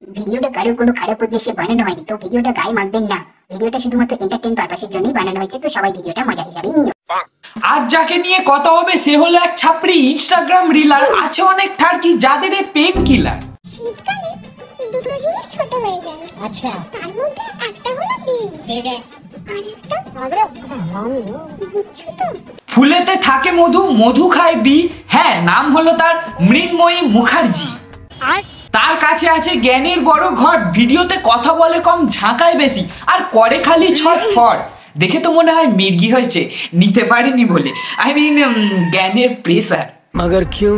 ভিডিওটা কারোর কোনো খারাপ উদ্দেশ্যে বানানো হয়নি, তো ভিডিওটা গায়ে মাখবেন না। ভিডিওটা শুধুমাত্র এন্টারটেইন পারপাসের জন্যই বানানো হয়েছে, তো সবাই ভিডিওটা মজা হিসাবেই নিও। আজ যাকে নিয়ে কথা হবে সে হলো এক ছাপড়ি ইনস্টাগ্রাম রিলার, আছে অনেক ঠারকি যাদের পেন কিলার। শীতকালে দুটো জিনিস ছোট হয়ে যায়। আচ্ছা, তার মধ্যে একটা হলো ডিম, ঠিক আছে, আর একটা বুঝছো তো? ফুলেতে থাকে মধু, মধু খায় বি, হ্যাঁ নাম হলো তার মৃন্ময়ী মুখার্জি। আর তার কাছে আছে জ্ঞানের বড় ঘট, ভিডিওতে কথা বলে কম ঝাঁকায় বেশি, আর করে খালি ছটফট। দেখে তো মনে হয় মির্গি হয়েছে, নিতে পারেনি বলে, আই মিন জ্ঞানের প্রেসার। मगर क्यों?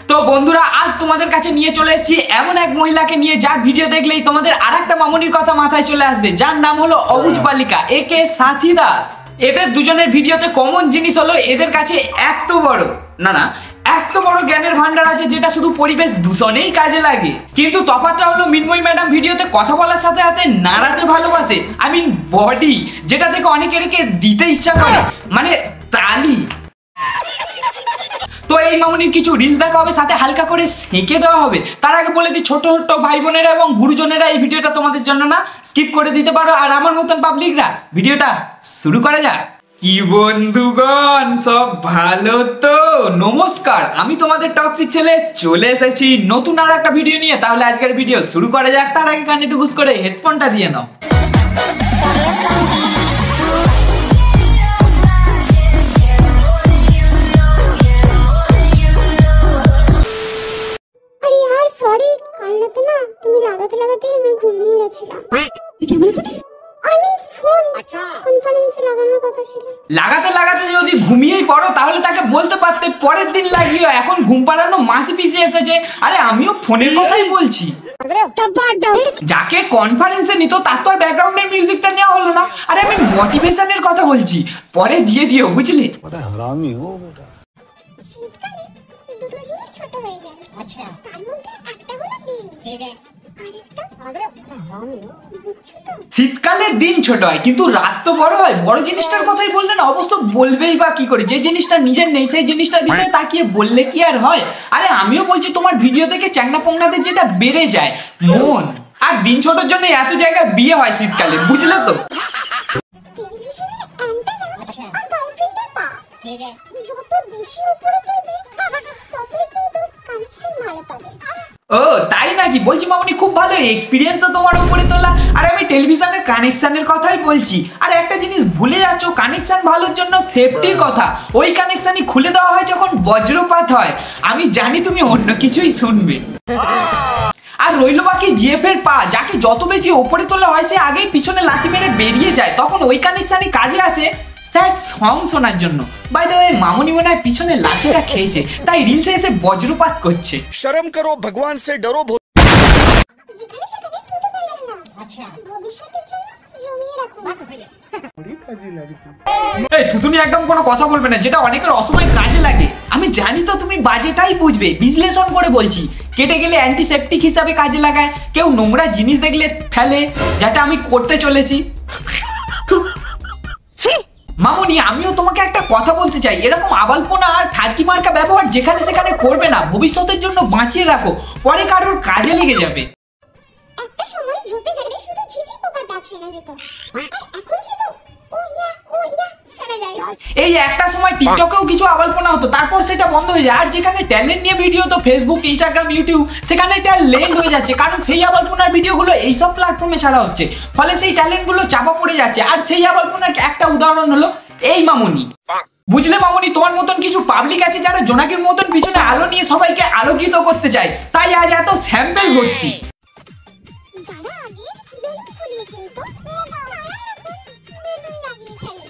তো বন্ধুরা, আজ তোমাদের কাছে নিয়ে চলে এসেছি এমন এক মহিলাকে নিয়ে যার ভিডিও দেখলেই তোমাদের আরেকটা মামনির কথা মাথায় চলে আসবে, যার নাম হলো অবুজ বালিকা একে সাথী দাস। এদের দুজনের ভিডিওতে কমন জিনিস হলো এদের কাছে এত বড় জ্ঞানের ভান্ডার আছে যেটা শুধু পরিবেশ দূষণেই কাজে লাগে। কিন্তু তফাৎটা হলো মৃন্ময়ী ম্যাডাম ভিডিওতে কথা বলার সাথে সাথে নাড়াতে ভালোবাসে, আই মিন বডি, যেটা দেখে অনেকেরকে দিতে ইচ্ছা করে, মানে তালি। তো এই মামনির কিছু রিলস দেখা হবে, সাথে হালকা করে সেঁকে দেওয়া হবে। তার আগে বলে দিই, ছোট ছোট ভাই বোনেরা এবং গুরুজনেরা এই ভিডিওটা তোমাদের জন্য না, স্কিপ করে দিতে পারো। আর আমার মতন পাবলিকরা ভিডিওটা শুরু করা যাক। কি বন্ধুগণ, সব ভালো তো? নমস্কার, আমি তোমাদের টক্সিক ছেলে চলে এসেছি নতুন আর একটা ভিডিও নিয়ে। তাহলে আজকের ভিডিও শুরু করা যাক। তার আগে কানে টুকুস করে হেডফোনটা দিয়ে নাও। সরি, কাল রাতে না তুমি লাগাতে আমি ঘুমিয়ে গেছিলাম। আই মিন ফোন কনফারেন্সে লাগানোর কথা ছিল। লাগাতে যদি ঘুমিয়েই পড়ো তাহলে তাকে বলতে পারতে পরের দিন লাগিও, এখন ঘুম পাড়ানো মাসি পিসি এসেছে। আরে আমিও ফোনের কথাই বলছি। যাকে কনফারেন্সে নিত তার তো আর ব্যাকগ্রাউন্ডের মিউজিকটা নেওয়া হলো না। আরে আমি মোটিভেশনের কথা বলছি, পরে দিয়ে দিও, বুঝলে? হারামি হো বেটা। শীতকালে দুটো জিনিস ছোট হয়ে যায়। আচ্ছা, তার মধ্যে একটা হলো ডিম, ঠিক আছে, আর একটা বুঝছো তো? শীতকালের দিন ছোট হয় কিন্তু রাত তো বড় হয়। বড় জিনিসটার কথাই বললে না, অবশ্য বলবেই বা কি করে? যে জিনিসটা নিজের নেই সেই জিনিসটার বিষয়ে তাকিয়ে বললে কি আর হয়? আরে আমিও বলছি, তোমার ভিডিও থেকে চ্যাংনা পোংনাদের যেটা বেড়ে যায় মন। আর দিন ছোটর জন্য এত জায়গায় বিয়ে হয় শীতকালে, বুঝলে তো? টেলিভিশনে অ্যান্টেনা আর গার্লফ্রেন্ডের পা, ঠিক আছে, যত বেশি উপরে যাবে ততই কিন্তু কানেকশন ভালো পাবে। ও তাই নাকি? বলছি মামনি, খুব ভালো এক্সপিরিয়েন্স তো তোমার উপরে তোলা। আর আমি টেলিভিশনের কানেকশনের কথাই বলছি। আর একটা জিনিস ভুলে যাচ্ছ, কানেকশন ভালোর জন্য সেফটির কথা। ওই কানেকশনই খুলে দেওয়া হয় যখন বজ্রপাত হয়। আমি জানি তুমি অন্য কিছুই শুনবে। আর রইল বাকি জিএফ এর পা, যাকে যত বেশি ওপরে তোলা হয় সে আগেই পিছনে লাথি মেরে বেরিয়ে যায়, তখন ওই কানেকশনই কাজে আসে স্যাড সং শোনার জন্য। বাই দ্য ওয়ে, মামনি মনে হয় পিছনে লাঠিটা খেয়েছে, তাই রিলসে এসে বজ্রপাত করছে। शर्म करो, भगवान से डरो। যেখানে সেখানে থুতু ফেলবেন না। আচ্ছা, ভবিষ্যতের জন্য জমিয়ে রাখুন। এই থুতুনি একদম কোনো কথা বলবে না, যেটা অনেকের অসময়ে কাজে লাগে। আমি জানি তো তুমি বাজেটাই বুঝবে, বিশ্লেষণ করে বলছি। কেটে গেলে অ্যান্টিসেপটিক হিসাবে কাজে লাগায়, কেউ নোংরা জিনিস দেখলে ফেলে, যেটা আমি করতে চলেছি। মামনি, আমিও তোমাকে একটা কথা বলতে চাই, এরকম আবালপনা আর ঠারকি মার্কা ব্যবহার যেখানে সেখানে করবে না। ভবিষ্যতের জন্য বাঁচিয়ে রাখো, পরে কারোর কাজে লেগে যাবে। একটা সময় ঝোপে ঝাড়ে শুধু ঝিঝি পোকার ডাক শোনা যেত, আর এখন শুধু ওইয়া শোনা যায়। এই একটা সময় টিকটকেও কিছু আবালপনা হতো, তারপর সেটা বন্ধ হয়ে যায়। আর যেখানে ট্যালেন্ট নিয়ে ভিডিও তো ফেসবুক, ইনস্টাগ্রাম, ইউটিউব, সেখানে ট্যালেন্ট হয়ে যাচ্ছে, কারণ সেই আবালপনার ভিডিওগুলো এইসব প্ল্যাটফর্মে ছাড়া হচ্ছে। ফলে সেই ট্যালেন্টগুলো চাপা পড়ে যাচ্ছে। আর সেই আবালপনার একটা উদাহরণ হলো এই মামনি। বুঝলে মামনি, তোমার মতন কিছু পাবলিক আছে যারা জোনাকির মতন পিছনে আলো নিয়ে সবাইকে আলোকিত করতে চায়, তাই আজ এত স্যাম্পল ভর্তি। যারা আগে বেলুন ফুলিয়ে খেলতো, তারা এখন বেলুন লাগিয়ে খেলে।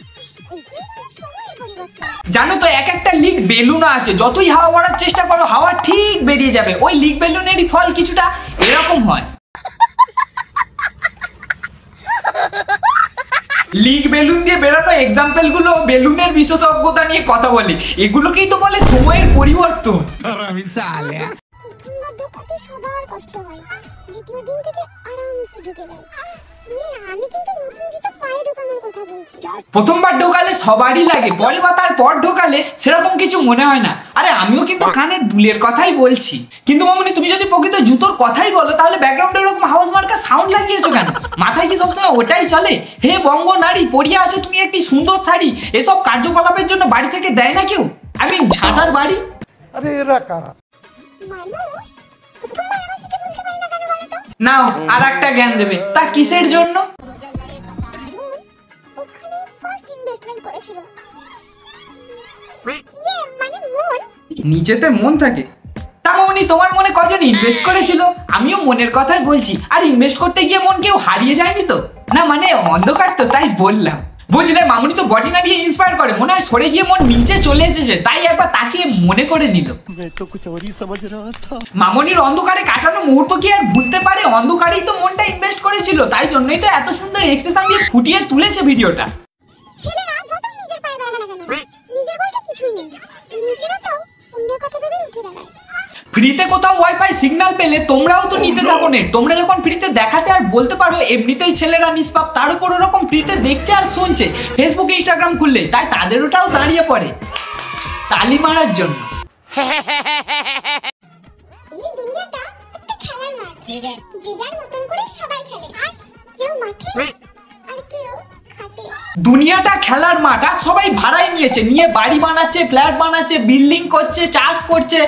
এটাই হলো সময়ের পরিবর্তন। জানো তো, এক একটা লিক বেলুন আছে, যতই হাওয়া ভরার চেষ্টা করো হাওয়া ঠিক বেরিয়ে যাবে। ওই লিক বেলুনেরই ফল কিছুটা এরকম হয়। লিক বেলুন দিয়ে বেরোনো এক্সাম্পল গুলো বেলুনের বিশেষজ্ঞতা নিয়ে কথা বলে, এগুলোকেই তো বলে সময়ের পরিবর্তন। প্রথমবার ঢোকাতে সবার কষ্ট হয়, দ্বিতীয় দিন থেকে আরামসে ঢুকে যায়। আমি কিন্তু নতুন জুতো পায়ে ঢোকানোর কথা বলছি। প্রথমবার ঢোকালে সবারই লাগে, পরে বা তারপর ঢোকালে সেরকম কিছু মনে হয় না। আরে আমিও কিন্তু কানে দুলের কথাই বলছি। কিন্তু মামনি, তুমি যদি প্রকৃত জুতোর কথাই বলো তাহলে ব্যাকগ্রাউন্ডে এরকম হাউস মাথায় কি সবসময় ওটাই চলে? হে বঙ্গ নারী, পরিয়ে আছো তুমি একটি সুন্দর শাড়ি, এসব কার্যকলাপের জন্য বাড়ি থেকে দেয় না কেউ? আমি ঝাঁটার বাড়ি। अरे एरा कारा মানুষ প্রথম ভালোবাসাকে বলতে পারে না কেন বলো তো? নাও আর একটা জ্ঞান দেবে, তা কিসের জন্য? ওখানে ফার্স্ট ইনভেস্টমেন্ট করেছিল। মানে মন। নিচেতে মন থাকে? তা মামনি, তোমার মনে কজন ইনভেস্ট করেছিল? আমিও মনের কথাই বলছি। আর ইনভেস্ট করতে গিয়ে মন কেউ হারিয়ে যায়নি তো? না মানে অন্ধকার তো, তাই বললাম। বুঝলে, মামনি তো বডি না দিয়ে ইন্সপায়ার করে, মনে হয় সরে গিয়ে মন নিচে চলে এসেছে, তাই একবার তাকিয়ে মনে করে নিল। मैं तो कुछ और ही समझ रहा था। মামনির অন্ধকারে কাটানো মুহূর্ত কি আর ভুলতে পারে? অন্ধকারেই তো মনটা ইনভেস্ট করেছিল, তাই জন্যই তো এত সুন্দর এক্সপ্রেশন দিয়ে ফুটিয়ে তুলেছে ভিডিওটা। ছেলেরা যতই নিজের পায়ে দাঁড়ায় না কেন, নিজের বলতে কিছুই নেই, নিজেরটাও অন্যের কথা ভেবে উঠে দাঁড়ায়। ফ্রিতে কোথাও ওয়াইফাই সিগন্যাল পেলে তোমরাও তো নিতে থাকো নেট। তোমরা যখন ফ্রিতে দেখাতে আর বলতে পারো, এমনিতেই ছেলেরা নিষ্পাপ, তার উপর ওরকম ফ্রিতে দেখছে আর শুনছে ফেসবুক ইনস্টাগ্রাম খুললে, তাই তাদের ওটাও দাঁড়িয়ে পড়ে তালি মারার জন্য। এই দুনিয়াটা একটা খেলার মাঠ, যে যার মতন করে সবাই খেলে, আর কেউ মাঠে আর কেউ খাটে। দুনিয়াটা খেলার মাঠ, আর সবাই ভাড়ায় নিয়ে বাড়ি বানাচ্ছে, ফ্ল্যাট বানাচ্ছে, বিল্ডিং করছে, চাষ করছে।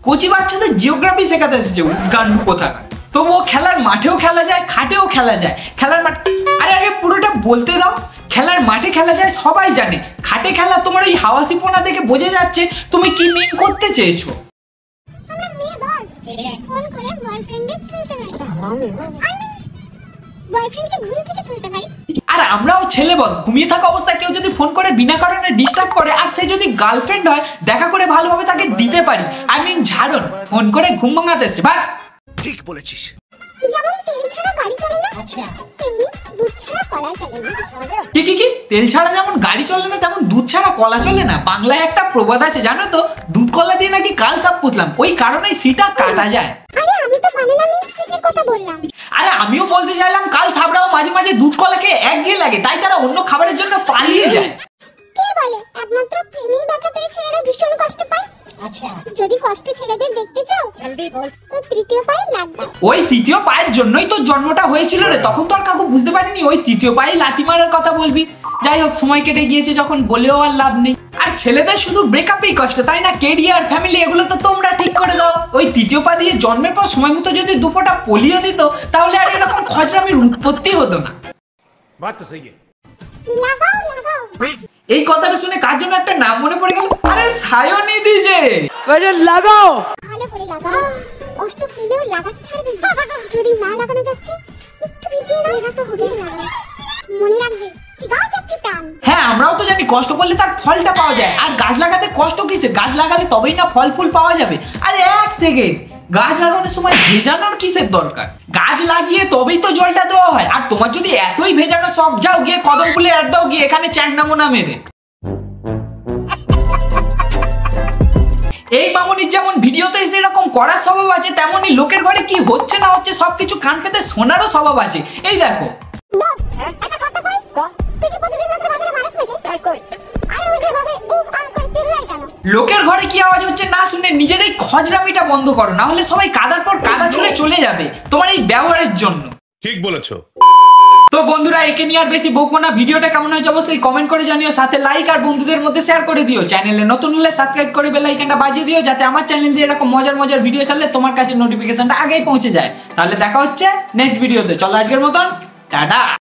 কোচি বাচ্চাদের জিওগ্রাফি শেখাতে এসেছে গান্ডু কোথাকার। তবুও খেলার মাঠেও খেলা যায়, খাটেও খেলা যায়। খেলার মাঠ, আরে আগে পুরোটা বলতে দাও। খেলার মাঠে খেলা যায় সবাই জানে, খাটে খেলা তোমার ওই হাওয়াসিপনা থেকে বোঝা যাচ্ছে তুমি কি মিন করতে চেয়েছো। আমরা মেয়ে বস ফোন করে বয়ফ্রেন্ডকে তুলতে পারি, বয়ফ্রেন্ডকে ঘুম থেকে তুলতে পারি। আর আমরাও ছেলে বস, ঘুমিয়ে থাকা অবস্থায় কেউ যদি ফোন করে বিনা কারণে ডিস্টার্ব করে, আর সে যদি গার্লফ্রেন্ড হয়, দেখা করে ভালোভাবে তাকে দিতে পারি। ঝাড়ন ফোন করে ঘুম ভাঙাতে এসছে, ভাগ। ठीक बोलेছিস। যেমন তেল ছাড়া গাড়ি চলে না, তেমনি দুধ ছাড়া কলা চলে না। কি তেল ছাড়া যেমন গাড়ি চলে না, তেমন দুধ ছাড়া কলা চলে না। বাংলায় একটা প্রবাদ আছে জানো তো, দুধ কলা দিয়ে নাকি কাল সাপ পুষলাম, ওই কারণেই সেটা কাটা যায়। আরে আমি তো বানানা মিল্কশেকের কথা বললাম। আরে আমিও বলতে চাইলাম, কাল সাবড়াও মাঝে মাঝে দুধ কলাকে একঘেয়ে লাগে, তাই তারা অন্য খাবারের জন্য পালিয়ে যায়। কে বলে একমাত্র প্রেমেই ব্যথা পেয়ে ছেলেরা ভীষণ কষ্ট পায়? আচ্ছা, যদি কষ্ট ছেলেদের দেখতে চাও জলদি বল, তো তৃতীয় পায়ে লাগবে। ওই তৃতীয় পায়ের জন্যই তো জন্মটা হয়েছিল রে, তখন তো আর কাকু বুঝতে পারিনি ওই তৃতীয় পায়ে লাথি মারার কথা বলবি। যাই হোক, সময় কেটে গিয়েছে যখন, বলেও আর লাভ নেই। আর ছেলেদের শুধু ব্রেকআপেই কষ্ট, তাই না? কেরিয়ার, ফ্যামিলি এগুলো তো তোমরা ঠিক করে দাও। ওই তৃতীয় পা দিয়ে জন্মের পর সময় মতো যদি দুপোটা পোলিও দিত, তাহলে আর এরকম খজরামির উৎপত্তি হতো না। बात तो सही है। লাগাও লাগাও। এই কথাটা শুনে কার জন্য একটা নাম মনে পড়ে গেল, আরে সায়নিধি যে। লাগাও ভালো করে লাগাও, কষ্ট পেলেও লাগাতে ছাড়বে না। যদি না লাগানো যাচ্ছে একটু ভিজিয়ে নাও, এটা তো হবেই না। মনে রাখবে, কি গাছ একটি প্রাণ। হ্যাঁ, আমরাও তো জানি কষ্ট করলে তার ফলটা পাওয়া যায়। আর গাছ লাগাতে কষ্ট কিসে? গাছ লাগালে তবেই না ফল ফুল পাওয়া যাবে। আরে এক সেকেন্ড, গাছ লাগানোর সময় ভেজানোর কিসের দরকার? গাছ লাগিয়ে তবেই তো জলটা দেওয়া হয়। আর তোমার যদি এতই ভেজানো শখ, যাও গিয়ে কদম ফুলে অ্যাড দাও গিয়ে, এখানে চ্যাংনামোনা মেরে। এই মামনির যেমন ভিডিওতে এসে এরকম করার স্বভাব আছে, তেমনি লোকের ঘরে কি হচ্ছে না হচ্ছে সবকিছু কান পেতে শোনারও স্বভাব আছে। এই দেখো, বস, একটা কথা কই, পেটে প্রতিদিন রাতে বাজারে মানুষ নাকি? তাই কই। আর ওই যেভাবে উফ আর করে চিল্লাই কেন? লোকের ঘরে কি আওয়াজ হচ্ছে না শুনে নিজের এই খজরামিটা বন্ধ করো, না হলে সবাই কাদার পর কাদা ছুঁড়ে চলে যাবে তোমার এই ব্যবহারের জন্য। ঠিক বলেছো। তো বন্ধুরা, একে নিয়ে আর বেশি বকবো না। ভিডিওটা কেমন হয়েছে অবশ্যই কমেন্ট করে জানিও, সাথে লাইক আর বন্ধুদের মধ্যে শেয়ার করে দিও। চ্যানেলে নতুন হলে সাবস্ক্রাইব করে বেল আইকনটা বাজিয়ে দিও, যাতে আমার চ্যানেল দিয়ে এরকম মজার মজার ভিডিও ছাড়লে তোমার কাছে নোটিফিকেশনটা আগেই পৌঁছে যায়। তাহলে দেখা হচ্ছে নেক্সট ভিডিওতে। চলো আজকের মতন টাটা।